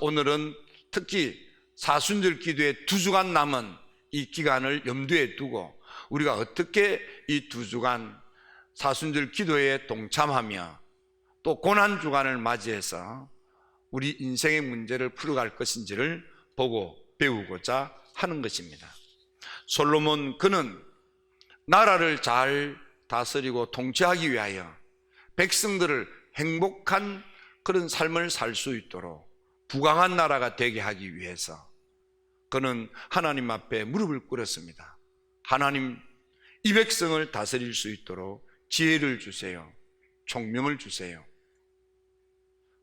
오늘은 특히 사순절 기도의 2주간 남은 이 기간을 염두에 두고 우리가 어떻게 이 2주간 사순절 기도에 동참하며 또 고난주간을 맞이해서 우리 인생의 문제를 풀어갈 것인지를 보고 배우고자 하는 것입니다. 솔로몬 그는 나라를 잘 다스리고 통치하기 위하여 백성들을 행복한 그런 삶을 살 수 있도록 부강한 나라가 되게 하기 위해서 그는 하나님 앞에 무릎을 꿇었습니다. 하나님, 이 백성을 다스릴 수 있도록 지혜를 주세요. 총명을 주세요.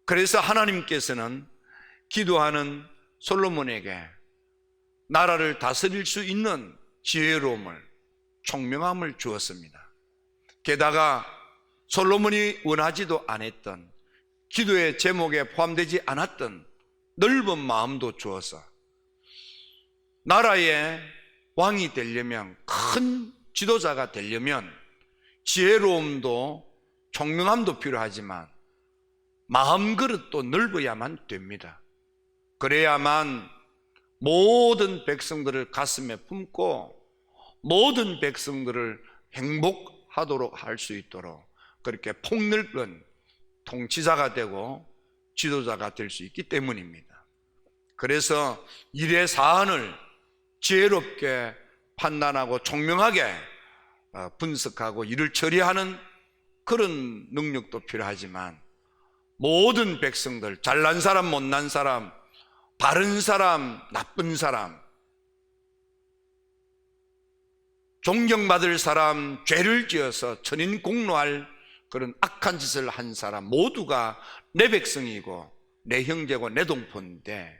그래서 하나님께서는 기도하는 솔로몬에게 나라를 다스릴 수 있는 지혜로움을, 총명함을 주었습니다. 게다가 솔로몬이 원하지도 않았던 기도의 제목에 포함되지 않았던 넓은 마음도 주어서 나라의 왕이 되려면, 큰 지도자가 되려면 지혜로움도 총명함도 필요하지만 마음그릇도 넓어야만 됩니다. 그래야만 모든 백성들을 가슴에 품고 모든 백성들을 행복하도록 할 수 있도록 그렇게 폭넓은 통치자가 되고 지도자가 될 수 있기 때문입니다. 그래서 일의 사안을 지혜롭게 판단하고 총명하게 분석하고 일을 처리하는 그런 능력도 필요하지만 모든 백성들, 잘난 사람, 못난 사람, 바른 사람, 나쁜 사람, 존경받을 사람, 죄를 지어서 천인공노할 그런 악한 짓을 한 사람 모두가 내 백성이고 내 형제고 내 동포인데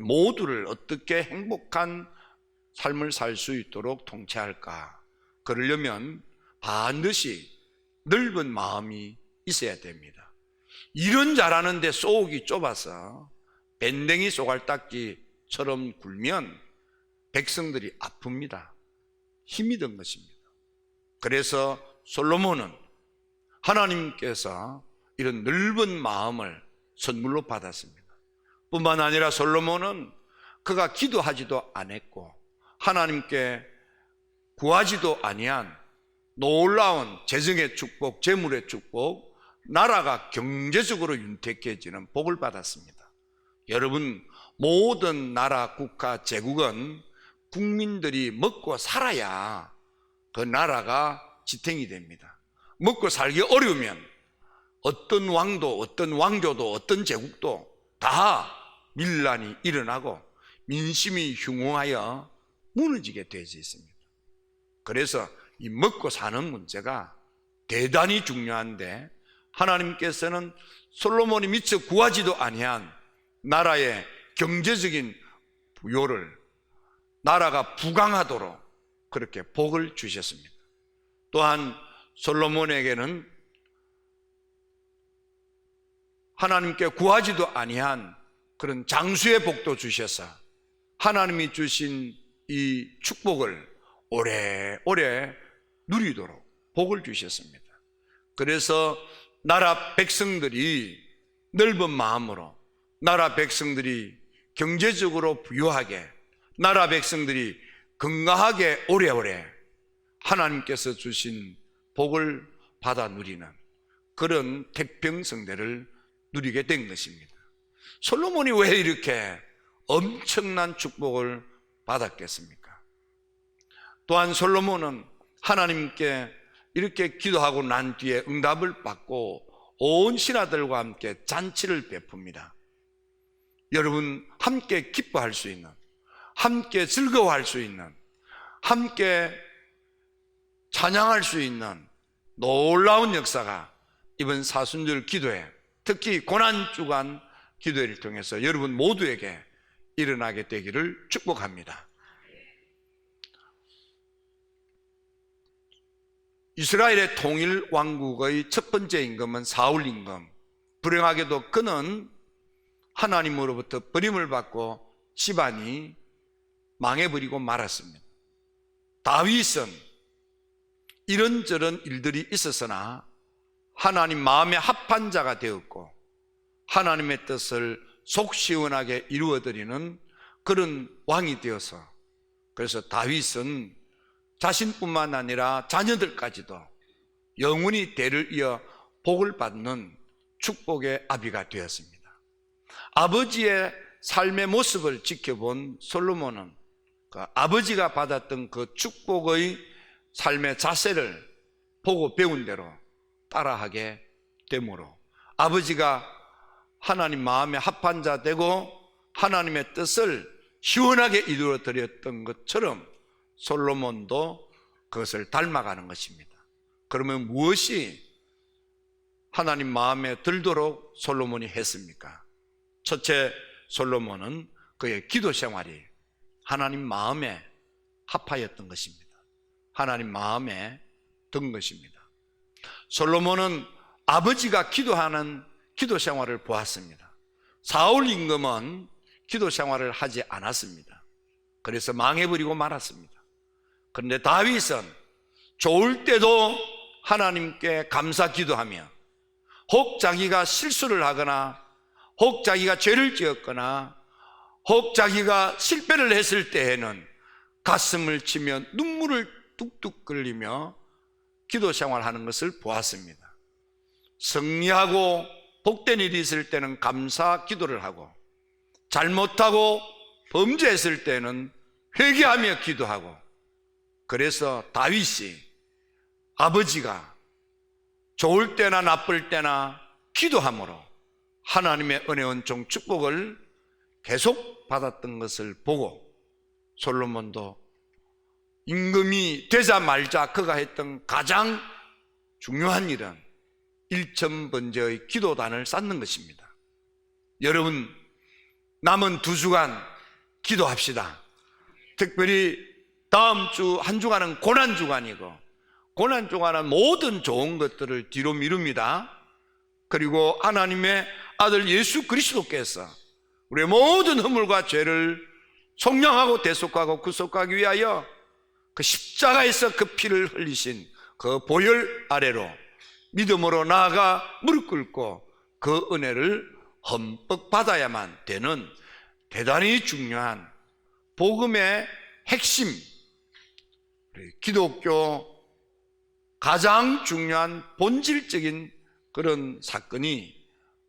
모두를 어떻게 행복한 삶을 살 수 있도록 통치할까? 그러려면 반드시 넓은 마음이 있어야 됩니다. 일은 잘하는데 쏘옥이 좁아서 밴댕이 쏘갈딱지처럼 굴면 백성들이 아픕니다. 힘이 든 것입니다. 그래서 솔로몬은 하나님께서 이런 넓은 마음을 선물로 받았습니다. 뿐만 아니라 솔로몬은 그가 기도하지도 않았고 하나님께 구하지도 아니한 놀라운 재정의 축복, 재물의 축복, 나라가 경제적으로 윤택해지는 복을 받았습니다. 여러분, 모든 나라, 국가, 제국은 국민들이 먹고 살아야 그 나라가 지탱이 됩니다. 먹고 살기 어려우면 어떤 왕도, 어떤 왕조도, 어떤 제국도 다 밀란이 일어나고 민심이 흉흉하여 무너지게 되어 있습니다. 그래서 이 먹고 사는 문제가 대단히 중요한데 하나님께서는 솔로몬이 미처 구하지도 아니한 나라의 경제적인 부요를 나라가 부강하도록 그렇게 복을 주셨습니다. 또한 솔로몬에게는 하나님께 구하지도 아니한 그런 장수의 복도 주셔서 하나님이 주신 이 축복을 오래오래 누리도록 복을 주셨습니다. 그래서 나라 백성들이 넓은 마음으로, 나라 백성들이 경제적으로 부유하게, 나라 백성들이 건강하게 오래오래 하나님께서 주신 복을 받아 누리는 그런 태평성대를 누리게 된 것입니다. 솔로몬이 왜 이렇게 엄청난 축복을 받았겠습니까? 또한 솔로몬은 하나님께 이렇게 기도하고 난 뒤에 응답을 받고 온 신하들과 함께 잔치를 베풉니다. 여러분, 함께 기뻐할 수 있는, 함께 즐거워할 수 있는, 함께 찬양할 수 있는 놀라운 역사가 이번 사순절 기도회, 특히 고난주간 기도회를 통해서 여러분 모두에게 일어나게 되기를 축복합니다. 이스라엘의 통일 왕국의 첫 번째 임금은 사울 임금. 불행하게도 그는 하나님으로부터 버림을 받고 집안이 망해버리고 말았습니다. 다윗은 이런저런 일들이 있었으나 하나님 마음에 합한 자가 되었고 하나님의 뜻을 속 시원하게 이루어드리는 그런 왕이 되어서, 그래서 다윗은 자신뿐만 아니라 자녀들까지도 영원히 대를 이어 복을 받는 축복의 아비가 되었습니다. 아버지의 삶의 모습을 지켜본 솔로몬은 그 아버지가 받았던 그 축복의 삶의 자세를 보고 배운 대로 따라하게 되므로 아버지가 하나님 마음에 합한 자 되고 하나님의 뜻을 시원하게 이루어 드렸던 것처럼 솔로몬도 그것을 닮아가는 것입니다. 그러면 무엇이 하나님 마음에 들도록 솔로몬이 했습니까? 첫째, 솔로몬은 그의 기도 생활이 하나님 마음에 합하였던 것입니다. 하나님 마음에 든 것입니다. 솔로몬은 아버지가 기도하는 기도 생활을 보았습니다. 사울 임금은 기도 생활을 하지 않았습니다. 그래서 망해버리고 말았습니다. 그런데 다윗은 좋을 때도 하나님께 감사 기도하며 혹 자기가 실수를 하거나 혹 자기가 죄를 지었거나 혹 자기가 실패를 했을 때에는 가슴을 치며 눈물을 뚝뚝 흘리며 기도 생활하는 것을 보았습니다. 승리하고 복된 일이 있을 때는 감사 기도를 하고 잘못하고 범죄했을 때는 회개하며 기도하고, 그래서 다윗이 아버지가 좋을 때나 나쁠 때나 기도함으로 하나님의 은혜원 종 축복을 계속 받았던 것을 보고 솔로몬도 임금이 되자 말자 그가 했던 가장 중요한 일은 일천번제의 기도단을 쌓는 것입니다. 여러분, 남은 2주간 기도합시다. 특별히 다음 주 한 주간은 고난주간이고, 고난주간은 모든 좋은 것들을 뒤로 미룹니다. 그리고 하나님의 아들 예수 그리스도께서 우리의 모든 허물과 죄를 속량하고 대속하고 구속하기 위하여 그 십자가에서 그 피를 흘리신 그 보혈 아래로 믿음으로 나아가 무릎 꿇고 그 은혜를 흠뻑 받아야만 되는 대단히 중요한 복음의 핵심, 기독교 가장 중요한 본질적인 그런 사건이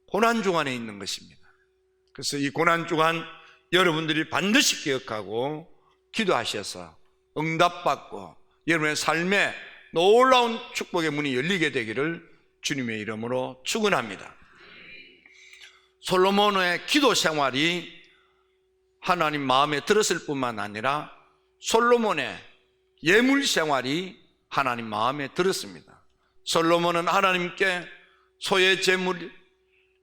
고난주간에 있는 것입니다. 그래서 이 고난주간 여러분들이 반드시 기억하고 기도하셔서 응답받고 여러분의 삶에 놀라운 축복의 문이 열리게 되기를 주님의 이름으로 축원합니다. 솔로몬의 기도 생활이 하나님 마음에 들었을 뿐만 아니라 솔로몬의 예물 생활이 하나님 마음에 들었습니다. 솔로몬은 하나님께 소의 제물,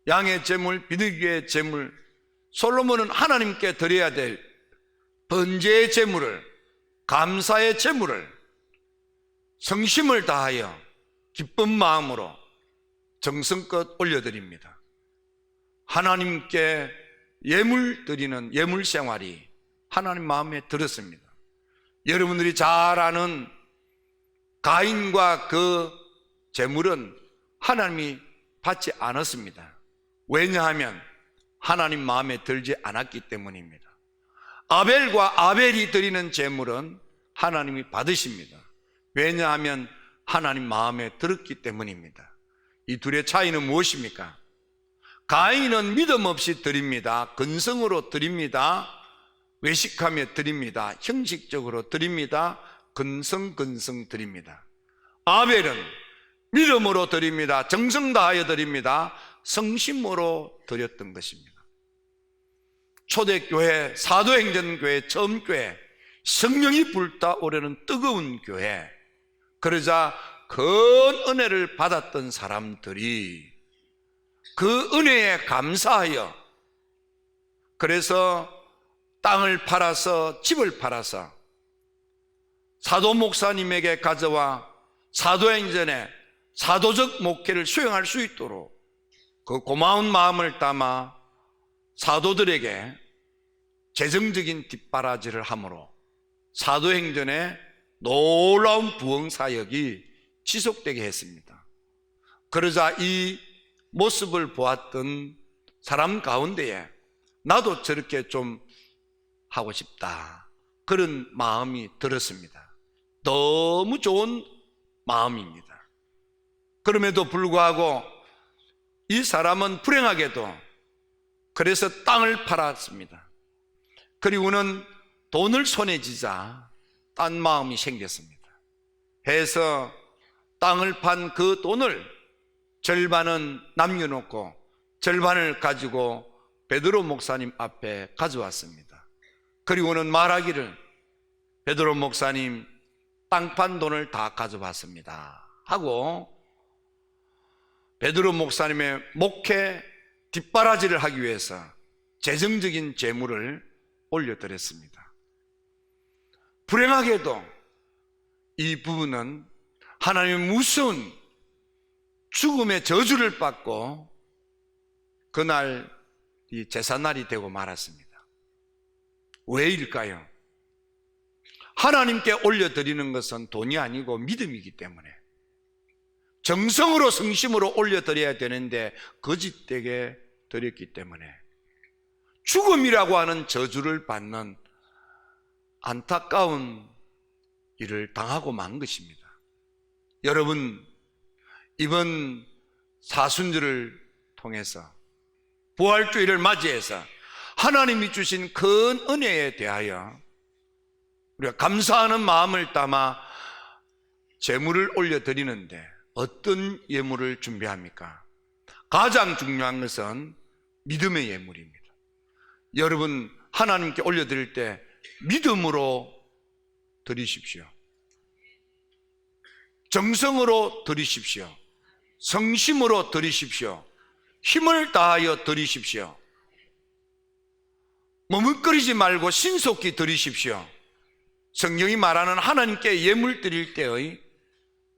양의 제물, 비둘기의 제물, 솔로몬은 하나님께 드려야 될 번제의 제물을, 감사의 제물을 성심을 다하여 기쁜 마음으로 정성껏 올려드립니다. 하나님께 예물 드리는 예물 생활이 하나님 마음에 들었습니다. 여러분들이 잘 아는 가인과 그 제물은 하나님이 받지 않았습니다. 왜냐하면 하나님 마음에 들지 않았기 때문입니다. 아벨과 아벨이 드리는 제물은 하나님이 받으십니다. 왜냐하면 하나님 마음에 들었기 때문입니다. 이 둘의 차이는 무엇입니까? 가인은 믿음 없이 드립니다. 근성으로 드립니다. 외식하며 드립니다. 형식적으로 드립니다. 근성 드립니다. 아벨은 믿음으로 드립니다. 정성 다하여 드립니다. 성심으로 드렸던 것입니다. 초대교회, 사도행전교회, 처음 교회, 성령이 불타오르는 뜨거운 교회, 그러자 큰 은혜를 받았던 사람들이 그 은혜에 감사하여 그래서 땅을 팔아서 집을 팔아서 사도 목사님에게 가져와 사도행전에 사도적 목회를 수행할 수 있도록 그 고마운 마음을 담아 사도들에게 재정적인 뒷바라지를 함으로 사도행전에 놀라운 부흥 사역이 지속되게 했습니다. 그러자 이 모습을 보았던 사람 가운데에 나도 저렇게 좀 하고 싶다, 그런 마음이 들었습니다. 너무 좋은 마음입니다. 그럼에도 불구하고 이 사람은 불행하게도 그래서 땅을 팔았습니다. 그리고는 돈을 손에 쥐자 딴 마음이 생겼습니다. 해서 땅을 판 그 돈을 절반은 남겨놓고 절반을 가지고 베드로 목사님 앞에 가져왔습니다. 그리고는 말하기를, 베드로 목사님, 땅 판 돈을 다 가져왔습니다 하고 베드로 목사님의 목회 뒷바라지를 하기 위해서 재정적인 재물을 올려드렸습니다. 불행하게도 이 부부는 하나님의 무서운 죽음의 저주를 받고 그날 이 제삿날이 되고 말았습니다. 왜일까요? 하나님께 올려드리는 것은 돈이 아니고 믿음이기 때문에, 정성으로 성심으로 올려드려야 되는데 거짓되게 드렸기 때문에 죽음이라고 하는 저주를 받는 안타까운 일을 당하고 만 것입니다. 여러분, 이번 사순절을 통해서 부활주일을 맞이해서 하나님이 주신 큰 은혜에 대하여 우리가 감사하는 마음을 담아 제물을 올려드리는데 어떤 예물을 준비합니까? 가장 중요한 것은 믿음의 예물입니다. 여러분, 하나님께 올려드릴 때 믿음으로 드리십시오. 정성으로 드리십시오. 성심으로 드리십시오. 힘을 다하여 드리십시오. 머뭇거리지 말고 신속히 드리십시오. 성경이 말하는 하나님께 예물 드릴 때의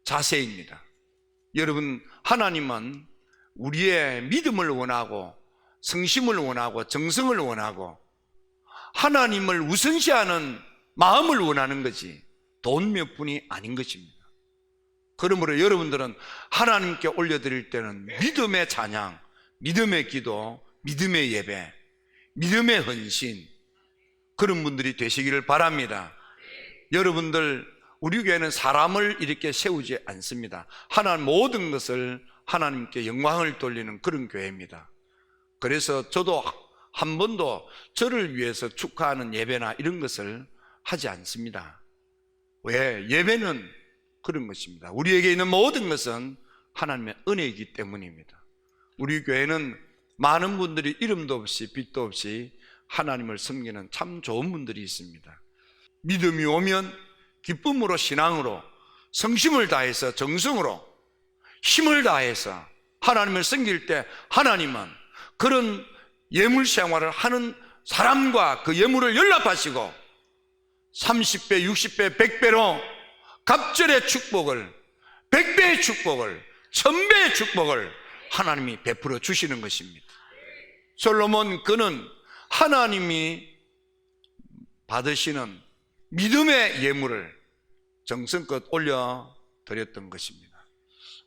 자세입니다. 여러분, 하나님은 우리의 믿음을 원하고 성심을 원하고 정성을 원하고 하나님을 우선시하는 마음을 원하는 거지 돈 몇 푼이 아닌 것입니다. 그러므로 여러분들은 하나님께 올려드릴 때는 믿음의 찬양, 믿음의 기도, 믿음의 예배, 믿음의 헌신, 그런 분들이 되시기를 바랍니다. 여러분들, 우리 교회는 사람을 이렇게 세우지 않습니다. 하나님 모든 것을 하나님께 영광을 돌리는 그런 교회입니다. 그래서 저도 한 번도 저를 위해서 축하하는 예배나 이런 것을 하지 않습니다. 왜? 예배는 그런 것입니다. 우리에게 있는 모든 것은 하나님의 은혜이기 때문입니다. 우리 교회는 많은 분들이 이름도 없이 빛도 없이 하나님을 섬기는 참 좋은 분들이 있습니다. 믿음이 오면 기쁨으로, 신앙으로, 성심을 다해서, 정성으로, 힘을 다해서 하나님을 섬길 때 하나님은 그런 예물 생활을 하는 사람과 그 예물을 연락하시고 30배, 60배, 100배로 갑절의 축복을, 100배의 축복을, 1000배의 축복을 하나님이 베풀어 주시는 것입니다. 솔로몬, 그는 하나님이 받으시는 믿음의 예물을 정성껏 올려드렸던 것입니다.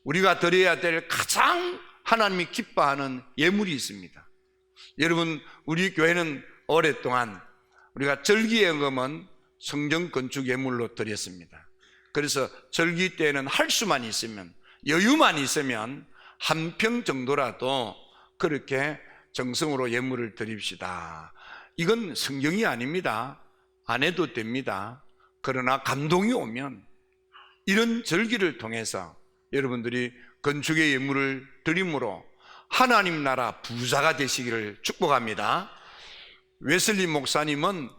우리가 드려야 될 가장 하나님이 기뻐하는 예물이 있습니다. 여러분, 우리 교회는 오랫동안 우리가 절기예금은 성전 건축 예물로 드렸습니다. 그래서 절기 때에는 할 수만 있으면, 여유만 있으면 한 평 정도라도 그렇게 정성으로 예물을 드립시다. 이건 성경이 아닙니다. 안 해도 됩니다. 그러나 감동이 오면 이런 절기를 통해서 여러분들이 건축의 예물을 드림으로 하나님 나라 부자가 되시기를 축복합니다. 웨슬리 목사님은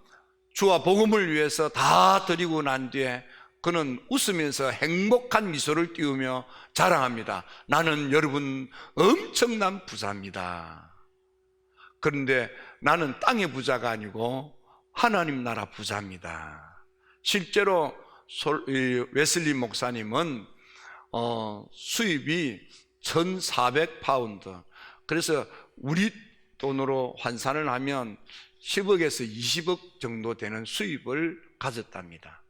주와 복음을 위해서 다 드리고 난 뒤에 그는 웃으면서 행복한 미소를 띄우며 자랑합니다. 나는 여러분 엄청난 부자입니다. 그런데 나는 땅의 부자가 아니고 하나님 나라 부자입니다. 실제로 웨슬리 목사님은 수입이 1,400파운드, 그래서 우리 돈으로 환산을 하면 10억에서 20억 정도 되는 수입을 가졌답니다.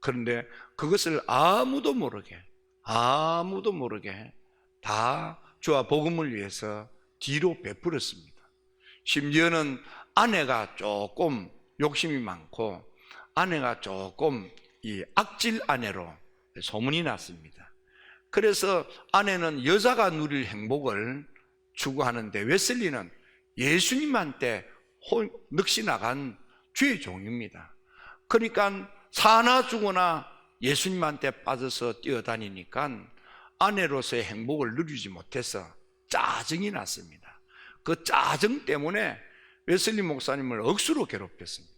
그런데 그것을 아무도 모르게 다 주와 복음을 위해서 뒤로 베풀었습니다. 심지어는 아내가 조금 욕심이 많고 아내가 조금 이 악질 아내로 소문이 났습니다. 그래서 아내는 여자가 누릴 행복을 추구하는데 웨슬리는 예수님한테 넋이 나간 주의 종입니다. 그러니까 사나 죽거나 예수님한테 빠져서 뛰어다니니까 아내로서의 행복을 누리지 못해서 짜증이 났습니다. 그 짜증 때문에 웨슬리 목사님을 억수로 괴롭혔습니다.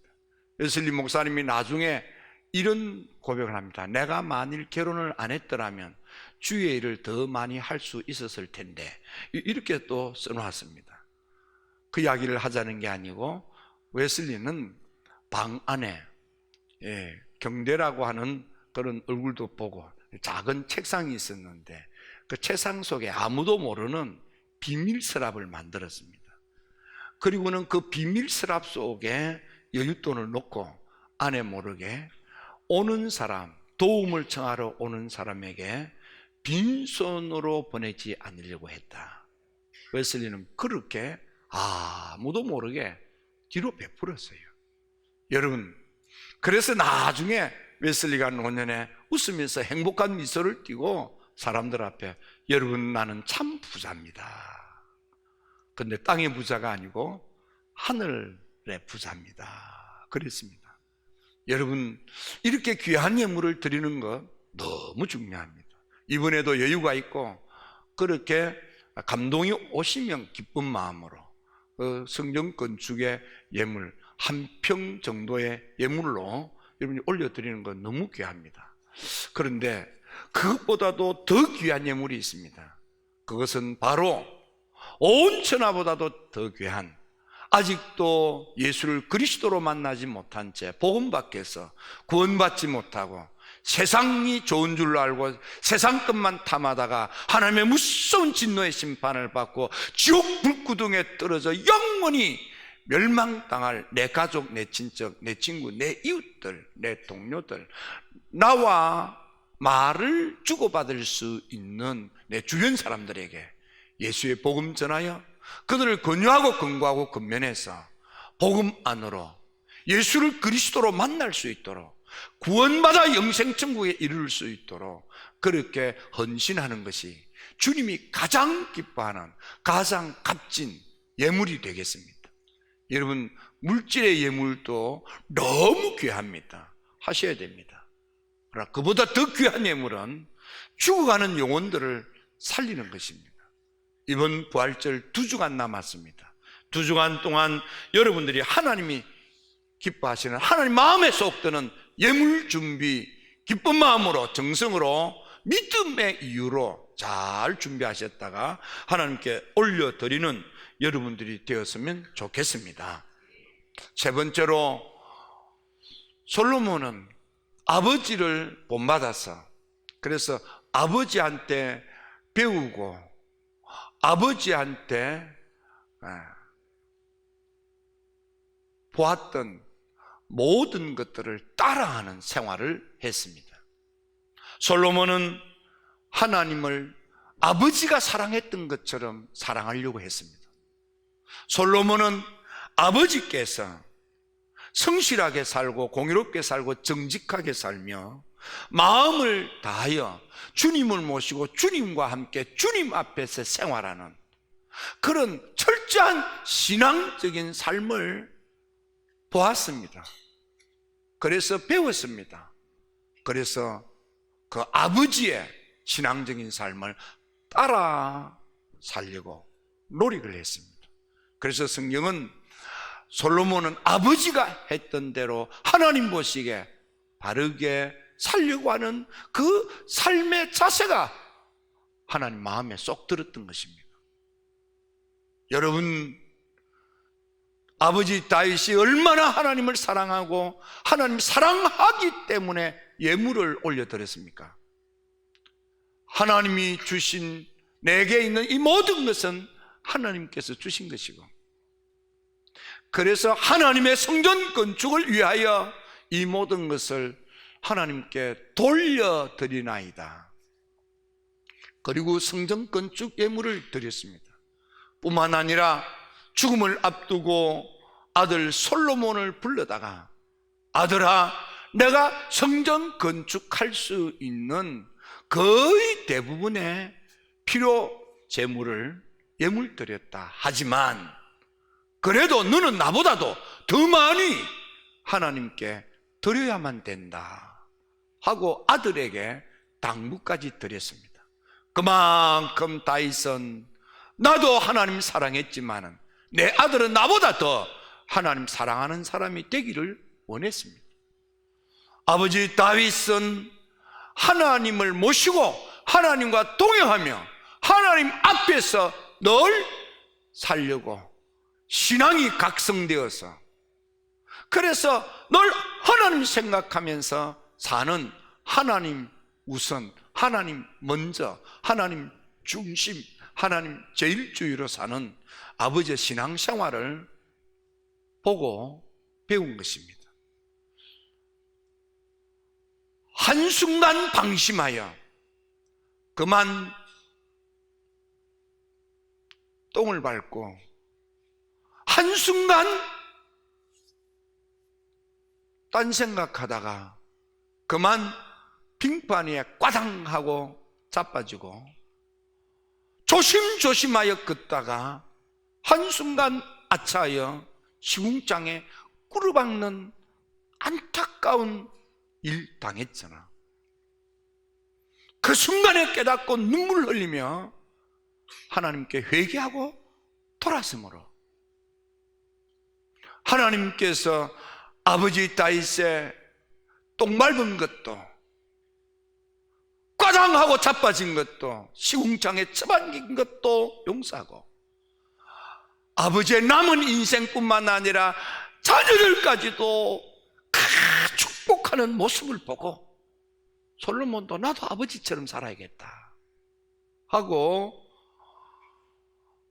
웨슬리 목사님이 나중에 이런 고백을 합니다. 내가 만일 결혼을 안 했더라면 주의 일을 더 많이 할 수 있었을 텐데, 이렇게 또 써놓았습니다. 그 이야기를 하자는 게 아니고 웨슬리는 방 안에 경대라고 하는 그런 얼굴도 보고 작은 책상이 있었는데 그 책상 속에 아무도 모르는 비밀 서랍을 만들었습니다. 그리고는 그 비밀 서랍 속에 여윳돈을 넣고 아내 모르게 오는 사람, 도움을 청하러 오는 사람에게 빈손으로 보내지 않으려고 했다. 웨슬리는 그렇게 아무도 모르게 뒤로 베풀었어요. 여러분, 그래서 나중에 웨슬리가 노년에 웃으면서 행복한 미소를 띠고 사람들 앞에 여러분 나는 참 부자입니다. 근데 땅의 부자가 아니고 하늘의 부자입니다. 그랬습니다. 여러분, 이렇게 귀한 예물을 드리는 것 너무 중요합니다. 이번에도 여유가 있고 그렇게 감동이 오시면 기쁜 마음으로 그 성전 건축의 예물 한 평 정도의 예물로 여러분이 올려드리는 건 너무 귀합니다. 그런데 그것보다도 더 귀한 예물이 있습니다. 그것은 바로 온 천하보다도 더 귀한, 아직도 예수를 그리스도로 만나지 못한 채 복음 밖에서 구원받지 못하고 세상이 좋은 줄로 알고 세상 것만 탐하다가 하나님의 무서운 진노의 심판을 받고 지옥 불구덩이에 떨어져 영원히 멸망당할 내 가족, 내 친척, 내 친구, 내 이웃들, 내 동료들, 나와 말을 주고받을 수 있는 내 주변 사람들에게 예수의 복음 전하여 그들을 권유하고 권고하고 근면해서 복음 안으로 예수를 그리스도로 만날 수 있도록 구원받아 영생천국에 이를 수 있도록 그렇게 헌신하는 것이 주님이 가장 기뻐하는 가장 값진 예물이 되겠습니다. 여러분, 물질의 예물도 너무 귀합니다. 하셔야 됩니다. 그러나 그보다 더 귀한 예물은 죽어가는 영혼들을 살리는 것입니다. 이번 부활절 2주간 남았습니다. 2주간 동안 여러분들이 하나님이 기뻐하시는 하나님 마음에 쏙 드는 예물 준비 기쁜 마음으로 정성으로 믿음의 이유로 잘 준비하셨다가 하나님께 올려드리는 여러분들이 되었으면 좋겠습니다. 세 번째로, 솔로몬은 아버지를 본받아서 그래서 아버지한테 배우고 아버지한테 보았던 모든 것들을 따라하는 생활을 했습니다. 솔로몬은 하나님을 아버지가 사랑했던 것처럼 사랑하려고 했습니다. 솔로몬은 아버지께서 성실하게 살고 공의롭게 살고 정직하게 살며 마음을 다하여 주님을 모시고 주님과 함께 주님 앞에서 생활하는 그런 철저한 신앙적인 삶을 보았습니다. 그래서 배웠습니다. 그래서 그 아버지의 신앙적인 삶을 따라 살려고 노력을 했습니다. 그래서 성경은 솔로몬은 아버지가 했던 대로 하나님 보시기에 바르게 살려고 하는 그 삶의 자세가 하나님 마음에 쏙 들었던 것입니다. 여러분, 아버지 다윗이 얼마나 하나님을 사랑하고 하나님 사랑하기 때문에 예물을 올려드렸습니까? 하나님이 주신 내게 있는 이 모든 것은 하나님께서 주신 것이고, 그래서 하나님의 성전 건축을 위하여 이 모든 것을 하나님께 돌려드리나이다. 그리고 성전 건축 예물을 드렸습니다. 뿐만 아니라 죽음을 앞두고 아들 솔로몬을 불러다가 아들아, 내가 성전 건축할 수 있는 거의 대부분의 필요 재물을 예물 드렸다. 하지만 그래도 너는 나보다도 더 많이 하나님께 드려야만 된다 하고 아들에게 당부까지 드렸습니다. 그만큼 다윗은 나도 하나님 사랑했지만 내 아들은 나보다 더 하나님 사랑하는 사람이 되기를 원했습니다. 아버지 다윗은 하나님을 모시고 하나님과 동행하며 하나님 앞에서 늘 살려고 신앙이 각성되어서 그래서 늘 하나님 생각하면서 사는 하나님 우선, 하나님 먼저, 하나님 중심, 하나님 제일주의로 사는 아버지의 신앙생활을 보고 배운 것입니다. 한순간 방심하여 그만 똥을 밟고 한순간 딴 생각하다가 그만 빙판 위에 꽈당하고 자빠지고 조심조심하여 걷다가 한순간 아차하여 시궁장에 꿀어박는 안타까운 일 당했잖아. 그 순간에 깨닫고 눈물 흘리며 하나님께 회개하고 돌아서므로 하나님께서 아버지 다윗의 똥 밟은 것도 꽈당하고 자빠진 것도 시궁창에 처박힌 것도 용서하고 아버지의 남은 인생뿐만 아니라 자녀들까지도 축복하는 모습을 보고 솔로몬도 나도 아버지처럼 살아야겠다 하고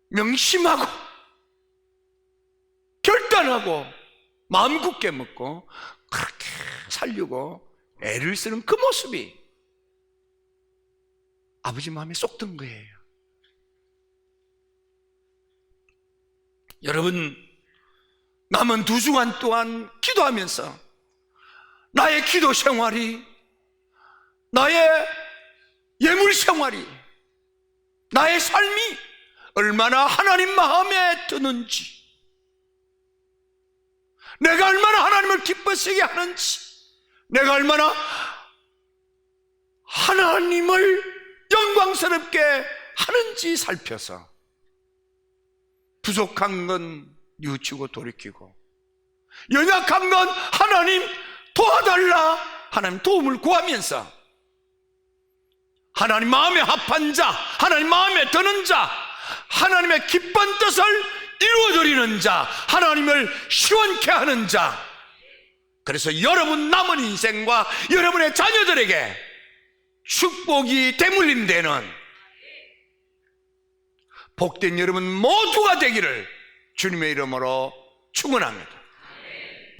명심하고 결단하고 마음 굳게 먹고 그렇게 살려고 애를 쓰는 그 모습이 아버지 마음에 쏙 든 거예요. 여러분, 남은 2주간 동안 기도하면서 나의 기도 생활이, 나의 예물 생활이, 나의 삶이 얼마나 하나님 마음에 드는지, 내가 얼마나 하나님을 기쁘시게 하는지, 내가 얼마나 하나님을 영광스럽게 하는지 살펴서 부족한 건 뉘우치고 돌이키고 연약한 건 하나님 도와달라 하나님 도움을 구하면서 하나님 마음에 합한 자, 하나님 마음에 드는 자, 하나님의 기쁜 뜻을 이루어드리는 자, 하나님을 시원케 하는 자, 그래서 여러분 남은 인생과 여러분의 자녀들에게 축복이 대물림되는 복된 여러분 모두가 되기를 주님의 이름으로 축원합니다.